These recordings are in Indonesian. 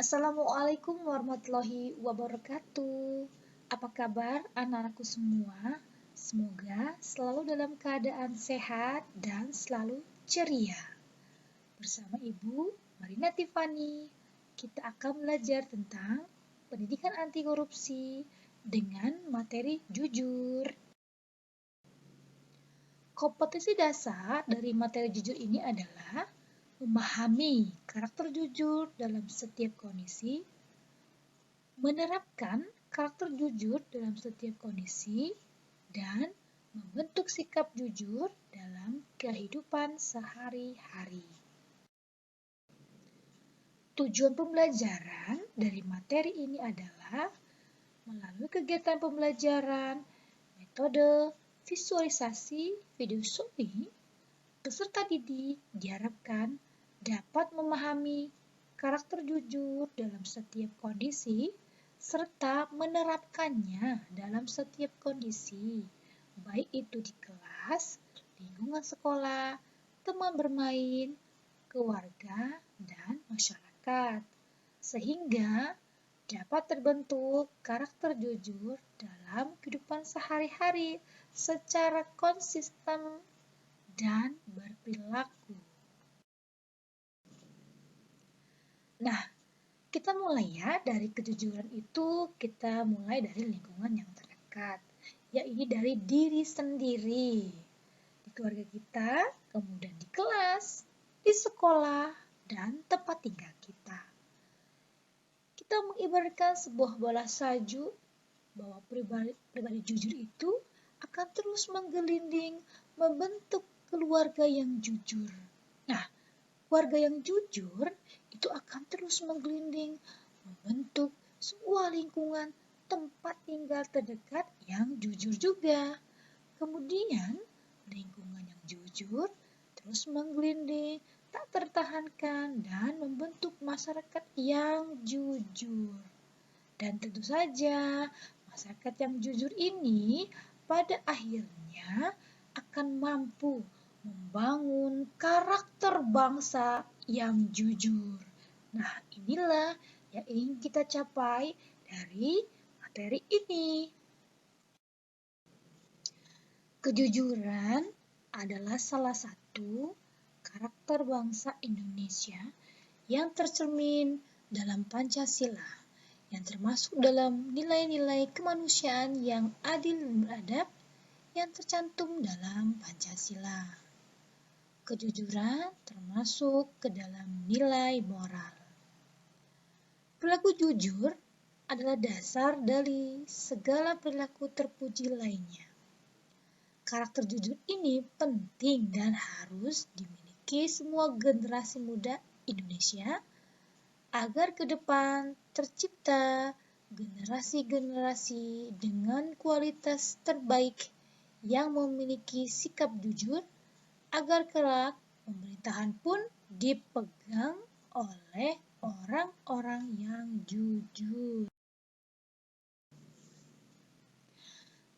Assalamualaikum warahmatullahi wabarakatuh. Apa kabar anak-anakku semua? Semoga selalu dalam keadaan sehat dan selalu ceria. Bersama Ibu Marina Tiffany, kita akan belajar tentang pendidikan anti korupsi dengan materi jujur. Kompetensi dasar dari materi jujur ini adalah memahami karakter jujur dalam setiap kondisi, menerapkan karakter jujur dalam setiap kondisi, dan membentuk sikap jujur dalam kehidupan sehari-hari. Tujuan pembelajaran dari materi ini adalah melalui kegiatan pembelajaran, metode visualisasi video showing, peserta didik diharapkan dapat memahami karakter jujur dalam setiap kondisi serta menerapkannya dalam setiap kondisi, baik itu di kelas, lingkungan sekolah, teman bermain, keluarga, dan masyarakat, sehingga dapat terbentuk karakter jujur dalam kehidupan sehari-hari secara konsisten dan berperilaku. Nah, kita mulai ya dari kejujuran itu, kita mulai dari lingkungan yang terdekat, yaitu dari diri sendiri, di keluarga kita, kemudian di kelas, di sekolah, dan tempat tinggal kita. Kita mengibaratkan sebuah bola salju bahwa pribadi jujur itu akan terus menggelinding membentuk keluarga yang jujur. Nah, keluarga yang jujur itu akan terus menggelinding membentuk sebuah lingkungan tempat tinggal terdekat yang jujur juga. Kemudian, lingkungan yang jujur terus menggelinding, tak tertahankan, dan membentuk masyarakat yang jujur. Dan tentu saja, masyarakat yang jujur ini pada akhirnya akan mampu membangun karakter bangsa yang jujur. Nah, inilah yang ingin kita capai dari materi ini. Kejujuran adalah salah satu karakter bangsa Indonesia yang tercermin dalam Pancasila, yang termasuk dalam nilai-nilai kemanusiaan yang adil dan beradab yang tercantum dalam Pancasila. Kejujuran termasuk ke dalam nilai moral. Perilaku jujur adalah dasar dari segala perilaku terpuji lainnya. Karakter jujur ini penting dan harus dimiliki semua generasi muda Indonesia agar ke depan tercipta generasi-generasi dengan kualitas terbaik yang memiliki sikap jujur agar kelak pemerintahan pun dipegang oleh orang-orang yang jujur.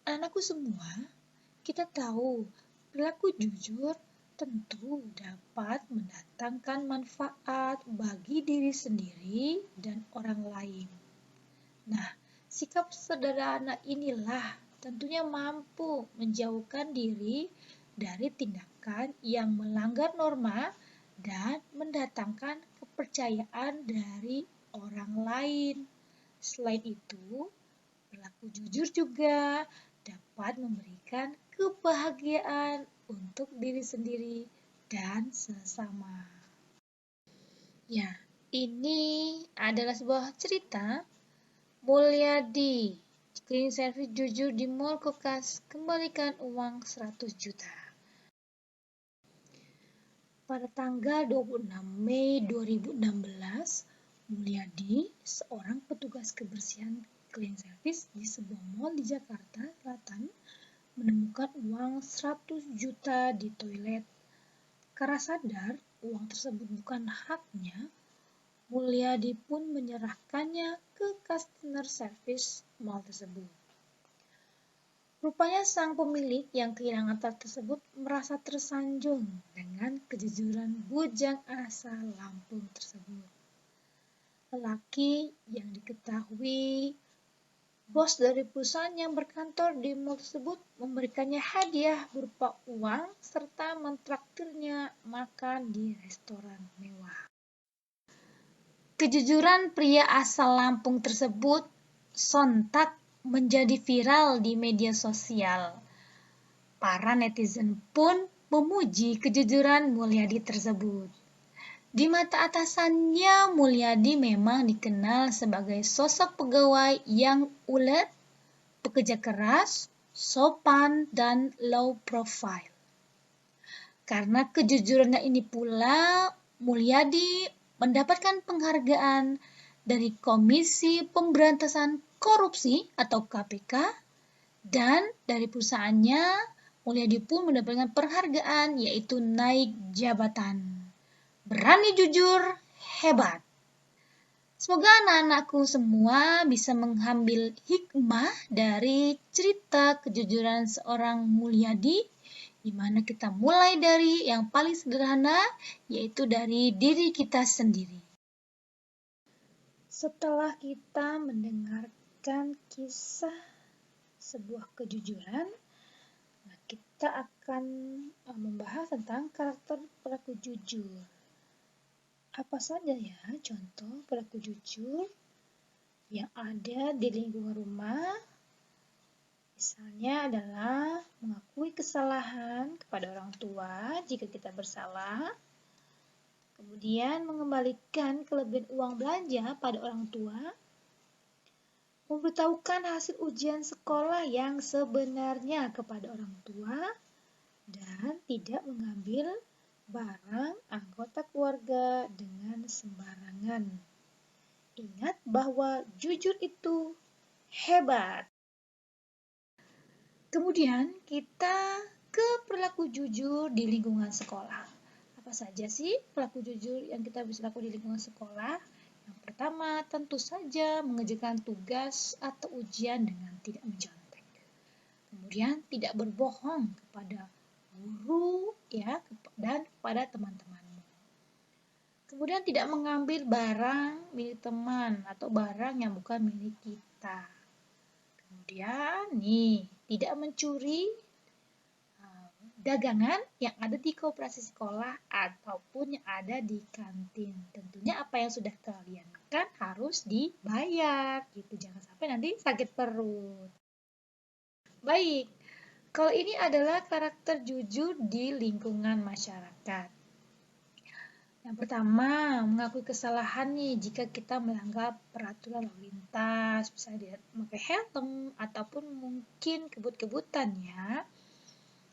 Anakku semua, kita tahu perilaku jujur tentu dapat mendatangkan manfaat bagi diri sendiri dan orang lain. Nah, sikap sederhana inilah tentunya mampu menjauhkan diri dari tindakan yang melanggar norma dan mendatangkan kepercayaan dari orang lain. Selain itu, perilaku jujur juga dapat memberikan kebahagiaan untuk diri sendiri dan sesama. Ya, ini adalah sebuah cerita. Mulyadi, cleaning service jujur di Mall Kokas, kembalikan uang 100 juta. Pada tanggal 26 Mei 2016, Mulyadi, seorang petugas kebersihan cleaning service di sebuah mall di Jakarta Selatan, menemukan uang 100 juta di toilet. Karena sadar uang tersebut bukan haknya, Mulyadi pun menyerahkannya ke customer service mall tersebut. Rupanya sang pemilik yang kehilangan tas tersebut merasa tersanjung dengan kejujuran bujang asal Lampung tersebut. lelaki yang diketahui bos dari perusahaan yang berkantor di mall tersebut memberikannya hadiah berupa uang serta mentraktirnya makan di restoran mewah. Kejujuran pria asal Lampung tersebut sontak menjadi viral di media sosial. Para netizen pun memuji kejujuran Mulyadi tersebut. Di mata atasannya, Mulyadi memang dikenal sebagai sosok pegawai yang ulet, pekerja keras, sopan, dan low profile. Karena kejujurannya ini pula, Mulyadi mendapatkan penghargaan dari Komisi Pemberantasan Korupsi atau KPK, dan dari perusahaannya, Mulyadi pun mendapatkan penghargaan yaitu naik jabatan. Berani jujur, hebat. Semoga anak-anakku semua bisa mengambil hikmah dari cerita kejujuran seorang Mulyadi, di mana kita mulai dari yang paling sederhana, yaitu dari diri kita sendiri. Setelah kita mendengarkan kisah sebuah kejujuran, kita akan membahas tentang karakter pelaku jujur. Apa saja ya contoh pelaku jujur yang ada di lingkungan rumah? Misalnya adalah mengakui kesalahan kepada orang tua jika kita bersalah, kemudian mengembalikan kelebihan uang belanja pada orang tua, memberitahukan hasil ujian sekolah yang sebenarnya kepada orang tua, dan tidak mengambil barang anggota keluarga dengan sembarangan. Ingat bahwa jujur itu hebat. Kemudian kita ke perilaku jujur di lingkungan sekolah. Apa saja sih perilaku jujur yang kita bisa lakukan di lingkungan sekolah? Yang pertama, tentu saja mengerjakan tugas atau ujian dengan tidak mencontek. Kemudian tidak berbohong kepada guru ya dan kepada teman-temanmu. Kemudian tidak mengambil barang milik teman atau barang yang bukan milik kita. Kemudian tidak mencuri dagangan yang ada di koperasi sekolah ataupun yang ada di kantin. Tentunya apa yang sudah kalian makan harus dibayar gitu. Jangan sampai nanti sakit perut. Baik. Kalau ini adalah karakter jujur di lingkungan masyarakat. Yang pertama, mengakui kesalahan jika kita melanggar peraturan lalu lintas, misalnya memakai helm ataupun mungkin kebut-kebutan ya.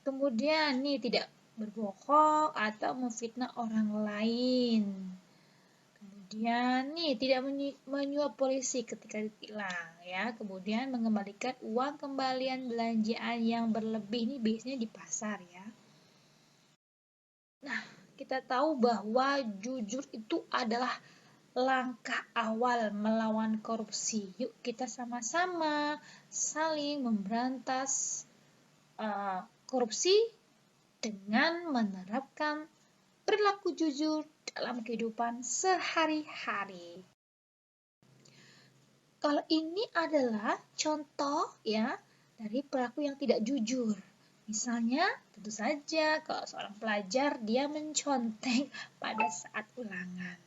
Kemudian tidak berbohong atau memfitnah orang lain. Kemudian tidak menyuap polisi ketika ditilang ya. Kemudian mengembalikan uang kembalian belanjaan yang berlebih, ini biasanya di pasar ya. Nah, kita tahu bahwa jujur itu adalah langkah awal melawan korupsi. Yuk kita sama-sama saling memberantas korupsi dengan menerapkan perilaku jujur dalam kehidupan sehari-hari. Kalau ini adalah contoh ya dari perilaku yang tidak jujur. Misalnya, tentu saja kalau seorang pelajar dia mencontek pada saat ulangan.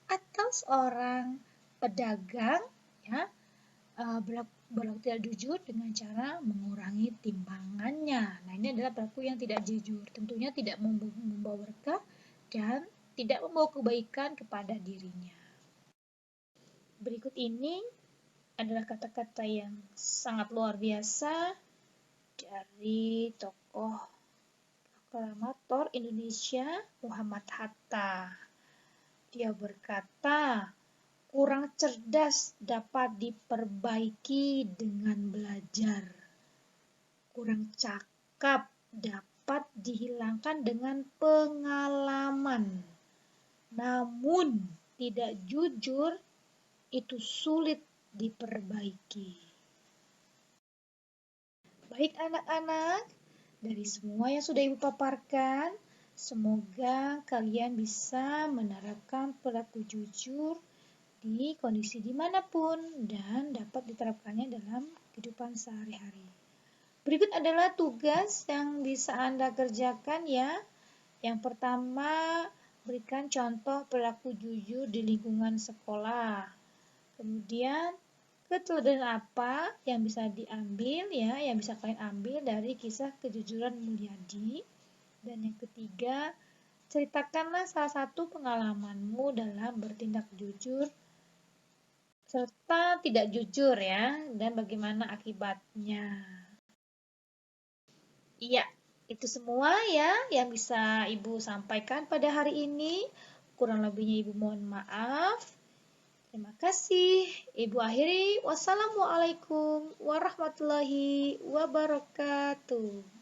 Atau seorang pedagang ya berlaku tidak jujur dengan cara mengurangi timbangannya. Nah, ini adalah perilaku yang tidak jujur. Tentunya tidak membawa berkah dan tidak membawa kebaikan kepada dirinya. Berikut ini adalah kata-kata yang sangat luar biasa dari tokoh proklamator Indonesia Muhammad Hatta. Dia berkata, kurang cerdas dapat diperbaiki dengan belajar. Kurang cakap dapat dihilangkan dengan pengalaman. Namun, tidak jujur itu sulit diperbaiki. Baik anak-anak, dari semua yang sudah Ibu paparkan, semoga kalian bisa menerapkan perilaku jujur di kondisi dimanapun dan dapat diterapkannya dalam kehidupan sehari-hari. Berikut adalah tugas yang bisa Anda kerjakan ya. Yang pertama, berikan contoh perilaku jujur di lingkungan sekolah. Kemudian, keteladanan apa yang bisa diambil ya, yang bisa kalian ambil dari kisah kejujuran Mulyadi. Dan yang ketiga, ceritakanlah salah satu pengalamanmu dalam bertindak jujur serta tidak jujur ya, dan bagaimana akibatnya. Iya, itu semua ya yang bisa Ibu sampaikan pada hari ini. Kurang lebihnya Ibu mohon maaf. Terima kasih. Ibu akhiri. Wassalamualaikum warahmatullahi wabarakatuh.